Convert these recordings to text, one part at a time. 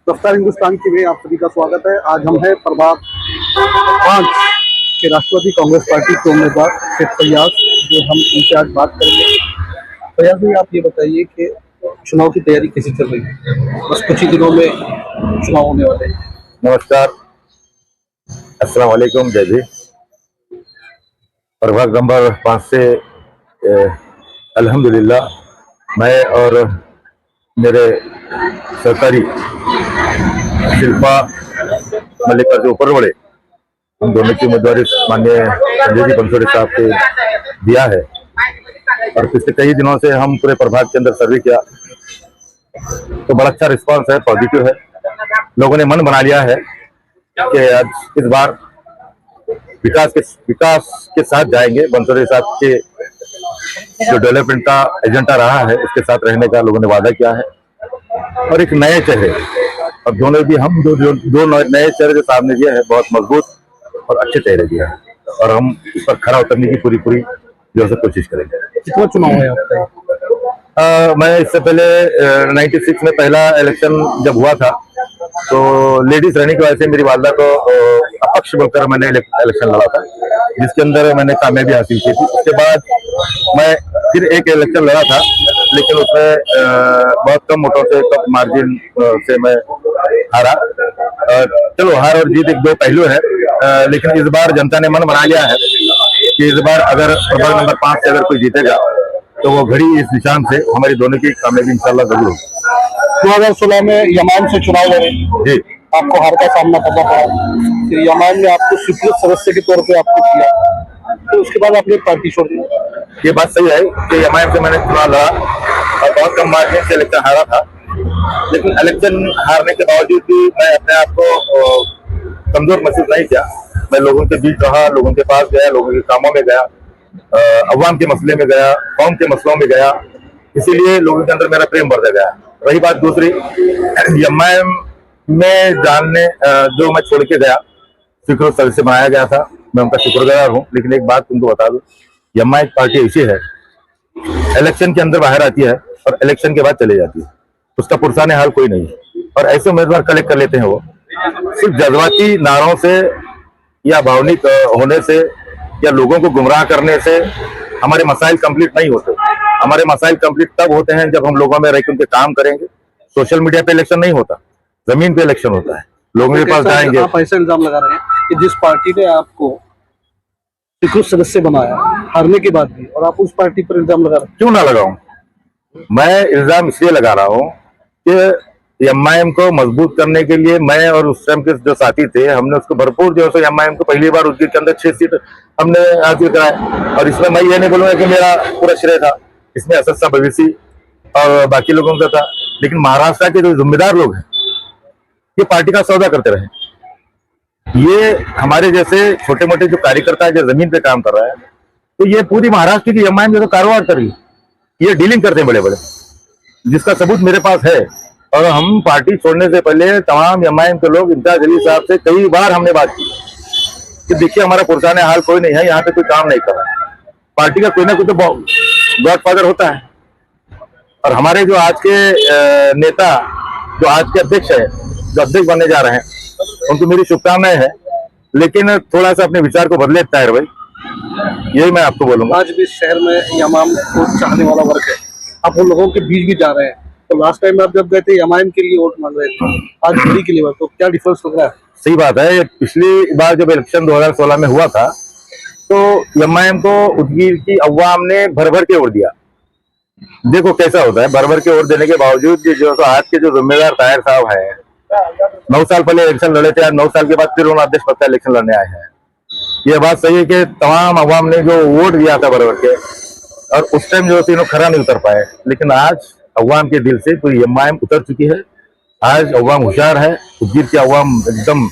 रफ्तार हिंदुस्तान की में आप सभी का स्वागत है। आज हम हैं प्रभाग 5 के राष्ट्रवादी कांग्रेस पार्टी के उम्मीदवार शेख फैयाज, जो हम उनसे आज बात करेंगे। फैयाज भाई, आप ये बताइए कि चुनाव की तैयारी कैसी चल रही है? बस कुछ ही दिनों में चुनाव होने वाले हैं। नमस्कार, अस्सलाम वालेकुम, जय भी। प्रभाग नंबर 5 से अल्हम्दुलिल्लाह मैं और मेरे सहकारी शिल्पा मल्लिका जो ऊपर बड़े, हम दोनों की उम्मीदवारी माननीय संजय जी बंसोड़े साहब को दिया है। और पिछले कई दिनों से हम पूरे प्रभाग के अंदर सर्वे किया तो बड़ा अच्छा रिस्पांस है, पॉजिटिव है। लोगों ने मन बना लिया है कि आज इस बार विकास के साथ जाएंगे। बंसोड़े साहब के जो डेवलपमेंट का एजेंडा रहा है उसके साथ रहने का लोगों ने वादा किया है। और एक नए चेहरे, और दोनों भी हम दो नए चेहरे जो सामने दिए हैं, बहुत मजबूत और अच्छे चेहरे दिए हैं, और हम इस पर खरा उतरने की पूरी जो से कोशिश करेंगे। कितना चुनाव है आपका? मैं इससे पहले 96 में पहला इलेक्शन जब हुआ था तो लेडीज रहने की वजह से मेरी वालदा को अपक्ष बोलकर मैंने इलेक्शन लड़ा था, जिसके अंदर मैंने कामयाबी हासिल की थी। उसके बाद मैं फिर एक इलेक्शन लड़ा था, लेकिन उसमें बहुत कम वोटों से, कम मार्जिन से मैं हारा। चलो, हार और जीत एक दो पहलू है, लेकिन इस बार जनता ने मन बना लिया है कि इस बार अगर प्रभाग नंबर 5 से अगर कोई जीतेगा तो वो घड़ी इस निशान से हमारी दोनों की कामयाबी इंशाल्लाह जरूर होगी। 2016 में यमान से चुनाव लड़े जी, आपको हार का सामना करना पड़ा। फिर यमान ने आपको स्वीकृत सदस्य के तौर पे आपको किया, तो उसके बाद आपने पार्टी छोड़ दी। ये बात सही है कि यमान से मैंने चुनाव लड़ा और बहुत कम मार्जिन से इलेक्शन हारा था, लेकिन इलेक्शन हारने के बावजूद भी मैं अपने आप को कमजोर महसूस नहीं किया। मैं लोगों के बीच रहा, लोगों के पास गया, लोगों के कामों में गया, अवाम के मसले में गया, कौम के मसलों में गया, इसीलिए लोगों के अंदर मेरा प्रेम बढ़ता गया। रही बात दूसरी, एमआईएम में जानने जो मैं छोड़ के गया, स्वीकृत सदस्य बनाया गया था, मैं उनका शुक्रगुजार हूँ। लेकिन एक बात तुमको बता दूं, एमआईएम पार्टी ऐसी है, इलेक्शन के अंदर बाहर आती है और इलेक्शन के बाद चले जाती है, उसका पुरसाने हाल कोई नहीं है। और ऐसे उम्मीदवार कलेक्ट कर लेते हैं वो सिर्फ जज्बाती नारों से या भावनिक होने से या लोगों को गुमराह करने से हमारे मसाइल कंप्लीट नहीं होते। हमारे मसाइल कंप्लीट तब होते हैं जब हम लोगों में रह के उनके काम करेंगे। सोशल मीडिया पे इलेक्शन नहीं होता, जमीन पे इलेक्शन होता है। लोगों के पास जाएंगे। आप ऐसा इल्जाम लगा रहे हैं कि जिस पार्टी ने आपको स्वीकृत सदस्य बनाया हारने के बाद भी, और आप उस पार्टी पर इल्जाम लगा रहे हैं। क्यों ना लगाऊं? मैं इल्जाम इसलिए लगा रहा हूं कि एमआईएम को मजबूत करने के लिए मैं और उस टाइम के जो साथी थे, हमने उसको भरपूर जो है एमआईएम को पहली बार उसके अंदर 6 सीट हमने हासिल कराए। और इसमें मैं ये नहीं बोलूंगा कि मेरा पूरा श्रेय था, इसमें असद साहब भविष्य और बाकी लोगों का था। लेकिन महाराष्ट्र के जो जिम्मेदार लोग हैं, ये पार्टी का सौदा करते रहे। ये हमारे जैसे छोटे मोटे जो कार्यकर्ता है, जो जमीन पे काम कर रहा है, तो ये पूरी महाराष्ट्र की एमआईएम जो कारोबार कर रही है, ये डीलिंग करते हैं बड़े बड़े, जिसका सबूत मेरे पास है। और हम पार्टी छोड़ने से पहले तमाम एमआईएम के लोग, इम्तियाज अली साहब से कई बार हमने बात की कि देखिए हमारा पुरसाने हाल कोई नहीं है, यहाँ पे कोई काम नहीं कर रहा है। पार्टी का कोई ना कोई तो गॉडफादर होता है। और हमारे जो आज के नेता, जो आज के अध्यक्ष है, जो अध्यक्ष बनने जा रहे हैं, उनको मेरी शुभकामनाएं हैं। लेकिन थोड़ा सा अपने विचार को बदले ताहिर भाई, यही मैं आपको बोलूंगा। आज भी शहर में यमाम को चाहने वाला वर्ग है, आप उन लोगों के बीच भी जा रहे हैं। तो लास्ट टाइम आप जब गए थे यमाम के लिए वोट मांग रहे थे, आज मोदी के लिए, तो क्या डिफरेंस लग रहा है? सही बात है। पिछली बार जब इलेक्शन 2016 में हुआ था तो एमआईएम को उदगीर की अवाम ने भर भर के वोट दिया। देखो कैसा होता है, भर भर के वोट देने के बावजूद जो तो आज के जो जिम्मेदार ताहिर साहब है, 9 साल पहले इलेक्शन लड़े थे, आज 9 साल के बाद फिर उन्होंने अध्यक्ष पद का इलेक्शन लड़ने आए हैं। ये बात सही है कि तमाम अवाम ने जो वोट दिया था भर भर के, और उस टाइम जो तीनों खरा नहीं उतर पाए। लेकिन आज अवाम के दिल से पूरी एमआईएम उतर चुकी है। आज अवाम होशियार है। उदगीर की अवाम एकदम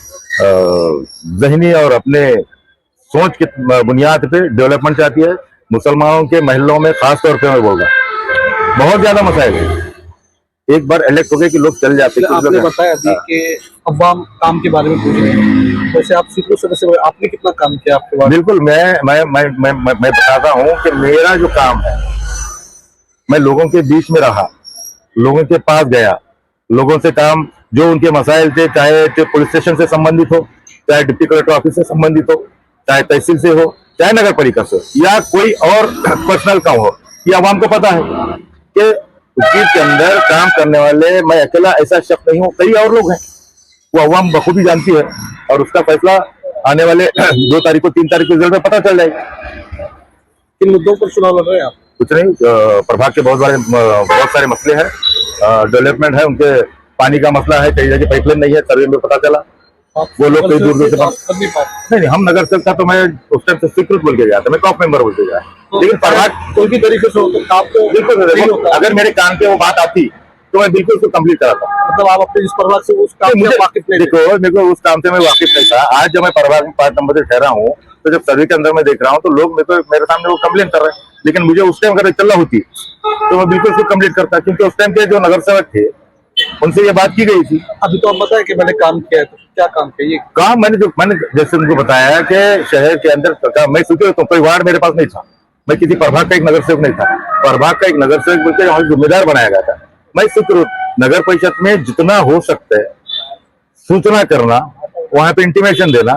ज़हनी और अपने सोच के बुनियाद पे डेवलपमेंट चाहती है। मुसलमानों के महलों में खास तौर पे मैं बोल रहा हूँ, बहुत ज्यादा मसाइल है। एक बार इलेक्ट हो गए कि लोग चल जाते हैं। आपने बताया अभी कि अवाम काम के बारे में पूछ रहे हैं, वैसे आप स्वीकृत सदस्य, आपने कितना काम किया आपके बाद? बिल्कुल, मैं बताता हूँ कि मेरा जो काम है, मैं लोगों के बीच में रहा, लोगों के पास गया, लोगों से काम जो उनके मसाइल थे, चाहे पुलिस स्टेशन से संबंधित हो, चाहे डिप्टी कलेक्टर ऑफिस से संबंधित हो, चाहे तहसील से हो, चाहे नगर पालिका से, या कोई और पर्सनल काम हो, ये आवाम को पता है कि उद्योग के अंदर काम करने वाले मैं अकेला ऐसा शख्स नहीं हूँ, कई और लोग हैं, वो अवाम बखूबी जानती है और उसका फैसला आने वाले 2 तारीख को 3 तारीख को रिजल्ट में पता चल जाएगा। किन मुद्दों पर चुनाव लड़ रहे हैं आप? कुछ नहीं, प्रभाग के बहुत सारे मसले हैं, डेवलपमेंट है, उनके पानी का मसला है, कई जगह पाइपलाइन नहीं है, सर्वे में पता चला, वो लोग कई दूर दूर से नहीं, हम नगर सेवक था तो मैं उस टाइम से स्वीकृत बोल के गया था, मैं टॉप मेंबर बोल के गया, लेकिन प्रभाग कोई भी तरीके से हो तो काम तो बिल्कुल, अगर मेरे कान पे वो बात आती तो मैं बिल्कुल उसको कंप्लीट कराता। मतलब आप अपने इस प्रभाग से उस काम से वाकिफ नहीं थे? देखो, मेरे को उस काम से मैं वाकिफ नहीं था। आज जब मैं प्रभाग में 5 नंबर से ठहरा हूँ, तो जब सर्वे के अंदर मैं देख रहा हूँ तो लोग मेरे सामने वो कंप्लेन कर रहे हैं, लेकिन मुझे उस टाइम अगर चल होती तो मैं बिल्कुल उसको कंप्लीट करता, क्योंकि उस टाइम के जो नगर सेवक थे उनसे ये बात की गई थी। अभी तो आप बताएं कि मैंने काम किया है, तो क्या काम किया? ये काम मैंने जैसे उनको बताया कि शहर के अंदर मैं सोचे तो कोई वार्ड मेरे पास नहीं था, मैं किसी प्रभाग का एक नगर सेवक नहीं था, प्रभाग का एक नगर सेवक बोलकर हमारे जिम्मेदार बनाया गया था। मैं स्वीकृत नगर परिषद में जितना हो सकता है सूचना करना, वहां पे इंटीमेशन देना,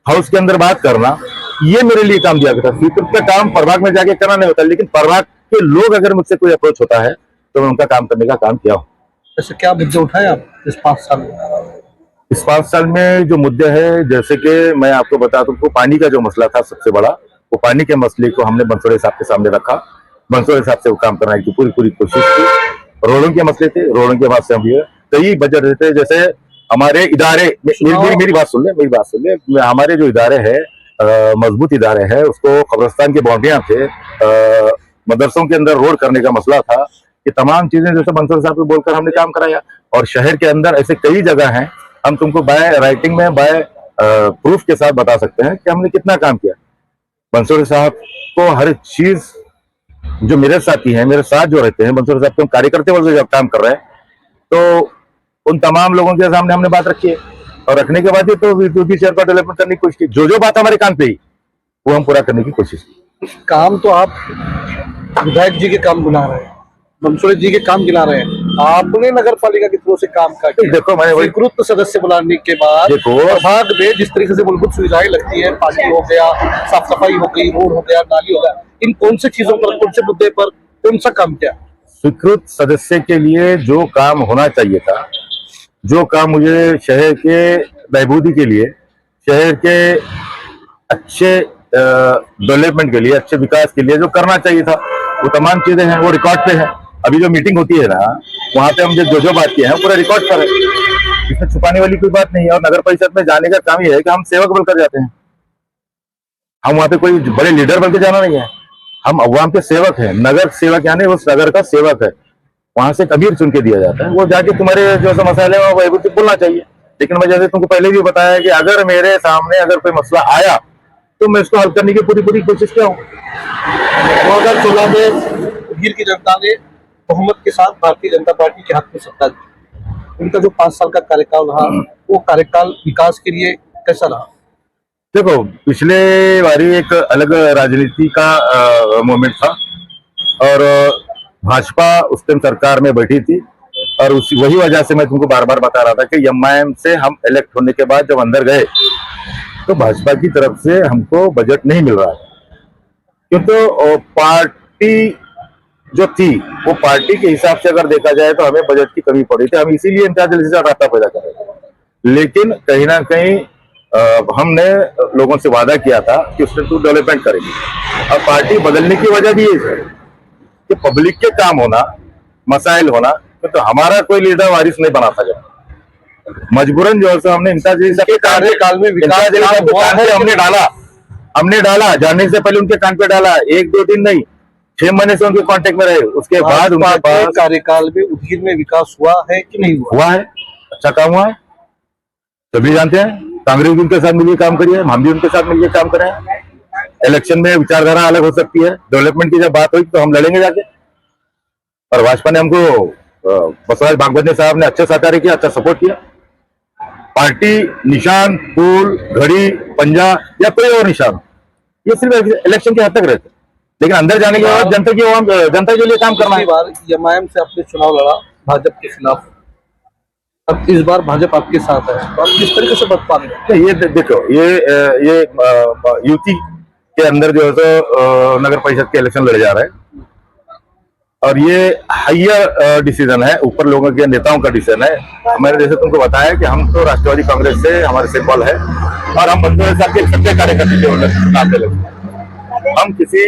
हाउस के अंदर बात करना, ये मेरे लिए काम दिया गया था। स्वीकृत का काम प्रभाग में जाके करना नहीं होता, लेकिन प्रभाग के लोग अगर मुझसे कोई अप्रोच होता है तो मैं उनका काम करने का काम किया हूँ। ऐसे क्या मुद्दे उठाए आप इस 5 साल में? इस 5 साल में जो मुद्दे हैं, जैसे कि मैं आपको बता दूं, पानी का जो मसला था सबसे बड़ा, वो पानी के मसले को हमने बंसोड़े साहब के सामने रखा, बंसोड़े साहब से वो काम कराने की पूरी कोशिश की। रोडों के मसले थे, रोडों के बाद से हम ये कई बजट रहते, जैसे हमारे इदारे, मेरी बात सुन ले, हमारे जो इदारे हैं मजबूत इदारे हैं, उसको कब्रिस्तान की बाउंड्रियां थे, मदरसों के अंदर रोड करने का मसला था, ये तमाम चीजें जैसे बंसल साहब को बोलकर हमने काम कराया। और शहर के अंदर ऐसे कई जगह हैं, हम तुमको बाय राइटिंग में बाय प्रूफ के साथ बता सकते हैं कि हमने कितना काम किया। बंसोड़े साहब को हर चीज, जो मेरे साथी हैं, मेरे साथ जो रहते हैं, बंसोड़े साहब को कार्यकर्ते वर्ग जब काम कर रहे हैं, तो उन तमाम लोगों के सामने हमने बात रखी है, और रखने के बाद ही तो यूपी शहर का डेवलपमेंट करने की कोशिश की। जो बात हमारे कान पे ही, वो हम पूरा करने की कोशिश की। काम तो आप विधायक जी के काम गिना रहे हैं, बंसोड़े जी के काम गिना रहे हैं, आपने नगर पालिका की तरफ से काम का किया। देखो, मैंने स्वीकृत सदस्य बुलाने के बाद प्रभाग में जिस तरीके से मूलभूत सुविधाएं लगती है, पानी हो गया, साफ सफाई हो गई, रोड हो गया, नाली हो गया, इन कौन से चीजों पर, कौन से मुद्दे पर कौन सा काम किया? स्वीकृत सदस्य के लिए जो काम होना चाहिए था, जो काम मुझे शहर के बहबूदी के लिए, शहर के अच्छे डेवलपमेंट के लिए, अच्छे विकास के लिए जो करना चाहिए था, वो तमाम चीजें हैं, वो रिकॉर्ड पे है। अभी जो मीटिंग होती है ना, वहां पे हम जो बात किए हैं पूरा रिकॉर्ड पर है, इसमें छुपाने वाली कोई बात नहीं है। और नगर परिषद में जाने का काम ये है कि हम सेवक बनकर जाते हैं, हम वहां पे कोई बड़े लीडर बनकर जाना नहीं है, हम अवाम के सेवक हैं। नगर सेवक यानी उस नगर का सेवक है, वहां से कबीर चुन के दिया जाता है, वो जाके तुम्हारे जो सा मसाले हैं वो बोलना चाहिए। लेकिन मैं जैसे तुमको पहले भी बताया कि अगर मेरे सामने अगर कोई मसला आया तो मैं इसको हल करने की पूरी कोशिश किया हूँ। 2016 में गिर की जनता ने बहुमत के साथ भारतीय जनता पार्टी के हाथ में सत्ता दी, उनका जो 5 साल का कार्यकाल रहा, वो कार्यकाल विकास के लिए कैसा रहा? देखो, पिछले बारी एक अलग राजनीति का मोमेंट था, और भाजपा उस टाइम सरकार में बैठी थी, और वही वजह से मैं तुमको बार बार बता रहा था कि एमआईएम से हम इलेक्ट होने के बाद जब अंदर गए तो भाजपा की तरफ से हमको बजट नहीं मिल रहा है, क्योंकि पार्टी जो थी वो पार्टी के हिसाब से अगर देखा जाए तो हमें बजट की कमी पड़ी थी, हम इसीलिए इंतजार रास्ता पैदा कर रहे थे। लेकिन कहीं ना कहीं हमने लोगों से वादा किया था कि उसमें तो डेवलपमेंट करेंगे। अब पार्टी बदलने की वजह भी ये है कि पब्लिक के काम होना, मसाइल होना, तो हमारा कोई लीडर वारिस नहीं बना सका, मजबूरन जो है हमने कार्यकाल में विकास हमने डाला जाने से पहले उनके कान पे डाला, 1-2 दिन नहीं, 6 महीने से उनके कांटेक्ट में रहे। उसके बाद उनके पास कार्यकाल में उदगीर में विकास हुआ है कि नहीं हुआ है, अच्छा काम हुआ है, सभी जानते हैं। कांग्रेस भी उनके साथ मिलकर काम करिए, हम भी उनके साथ मिलकर काम करें। इलेक्शन में विचारधारा अलग हो सकती है, डेवलपमेंट की जब बात हुई तो हम लड़ेंगे जाके, और भाजपा ने हमको बसवराज बागवती साहब ने अच्छा सहकार्य किया, अच्छा सपोर्ट किया। पार्टी निशान, फूल, घड़ी, पंजा या कोई और निशान, ये सिर्फ इलेक्शन के हद तक रहते, लेकिन अंदर जाने के बाद जनता के लिए काम करना है। बार एमआईएम से आपने चुनाव लड़ा भाजपा के खिलाफ, अब इस बार भाजपा आपके साथ है, तो आप किस तरीके से बता रहे हैं? नहीं, देखो ये युति के अंदर जो है तो नगर परिषद के इलेक्शन लड़े जा रहे हैं और ये हायर डिसीजन है, ऊपर लोगों के नेताओं का डिसीजन है। मैंने जैसे तुमको बताया कि हम तो राष्ट्रवादी कांग्रेस से हमारे सिंबल है और हम 15 साल के सच्चे कार्यकर्ता के नाते लगते हैं। हम किसी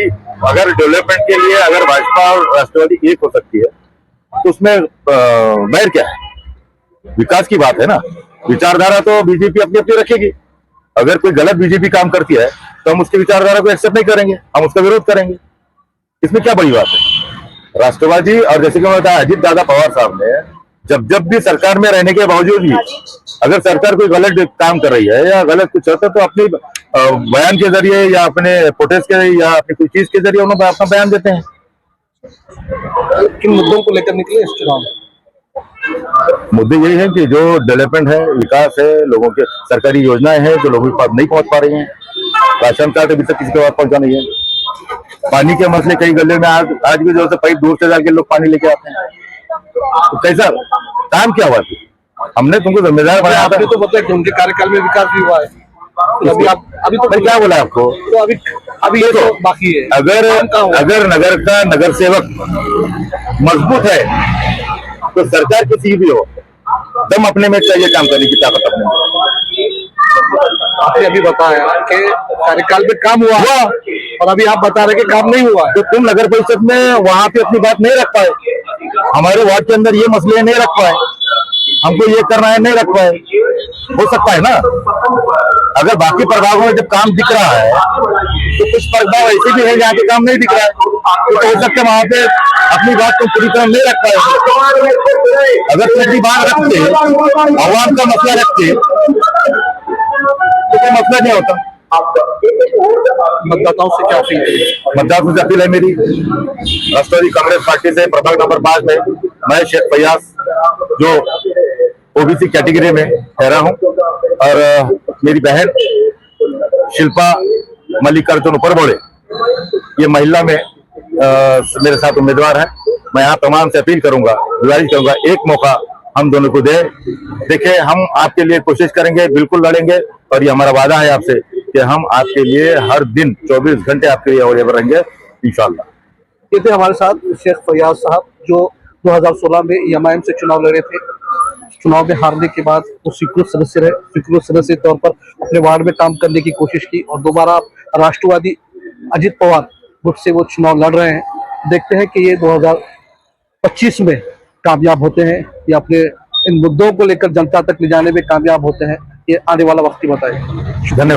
अगर डेवलपमेंट के लिए अगर भाजपा और राष्ट्रवादी एक हो सकती है तो उसमें बैर क्या है? विकास की बात है ना। विचारधारा तो बीजेपी अपनी अपनी रखेगी। अगर कोई गलत बीजेपी काम करती है तो हम उसकी विचारधारा को एक्सेप्ट नहीं करेंगे, हम उसका विरोध करेंगे। इसमें क्या बड़ी बात है? राष्ट्रवादी और जैसे कि मैं बताया अजीत दादा पवार साहब ने जब भी सरकार में रहने के बावजूद भी अगर सरकार कोई गलत काम कर रही है या गलत कुछ होता है तो अपनी बयान के जरिए या अपने प्रोटेस्ट के या अपनी कोई चीज के जरिए उन्होंने अपना बयान देते हैं। किन मुद्दों को लेकर निकले इस चुनाव में? मुद्दे यही है कि जो डेवलपमेंट है, विकास है, लोगों के सरकारी योजनाएं हैं जो लोगों के पास नहीं पहुंच पा रही हैं। राशन कार्ड अभी तक किसी के पास पहुंचा नहीं है। पानी के मसले कई गले में आज भी जो है पाइप दूर से जाके लोग पानी लेके आते हैं। तो कैसा काम क्या हुआ? हमने तुमको जिम्मेदार बनाया था। आपने तो बताया कि उनके कार्यकाल में विकास भी हुआ है। तो अभी तो क्या बोला आपको? तो अभी ये तो बाकी है। अगर नगर का नगर सेवक मजबूत है तो सरकार किसी भी हो दम अपने में चाहिए, काम करने की ताकत अपने में। आपने अभी बताया कि कार्यकाल में काम हुआ और अभी आप बता रहे कि काम नहीं हुआ है। तो तुम नगर परिषद में वहां पे अपनी बात नहीं रख पाए, हमारे वार्ड के अंदर ये मसले नहीं रख पाए, हमको ये करना है नहीं रख पाए। हो सकता है ना, अगर बाकी प्रभागों में जब काम दिख रहा है तो कुछ प्रभाग ऐसे भी है जहाँ पे काम नहीं दिख रहा है, तो हो सकता है वहां पे अपनी बात को पूरी तरह नहीं रख पाए। अगर तुम अपनी बात रखते, आवाम का मसला रखते तो कोई मसला नहीं होता। मतदाताओं से क्या अपील करेंगे? मतदाताओं से अपील है मेरी, राष्ट्रवादी कांग्रेस पार्टी से प्रभाग नंबर 5 में मैं शेख फयाज जो ओबीसी कैटेगरी में ठहरा हूं और मेरी बहन शिल्पा मल्लिकार्जुन उपरबोड़े ये महिला में मेरे साथ उम्मीदवार है। मैं यहाँ तमाम से अपील करूंगा, गुजारिश करूंगा, एक मौका हम दोनों को दे। देखिए, हम आपके लिए कोशिश करेंगे, बिल्कुल लड़ेंगे और ये हमारा वादा है आपसे कि हम आपके लिए हर दिन 24 घंटे आपके लिए अवेलेबल रहेंगे इंशाल्लाह। ये थे हमारे साथ शेख फयाज साहब जो 2016 में एमआईएम से चुनाव लड़े थे। चुनाव में हारने के बाद वो स्वीकृत सदस्य रहे, स्वीकृत सदस्य के तौर पर अपने वार्ड में काम करने की कोशिश की और दोबारा राष्ट्रवादी अजीत पवार गुट से वो चुनाव लड़ रहे हैं। देखते हैं कि ये 2025 में कामयाब होते हैं या अपने इन मुद्दों को लेकर जनता तक ले जाने में कामयाब होते हैं। ये आने वाला वक्त ही बताएगा। धन्यवाद।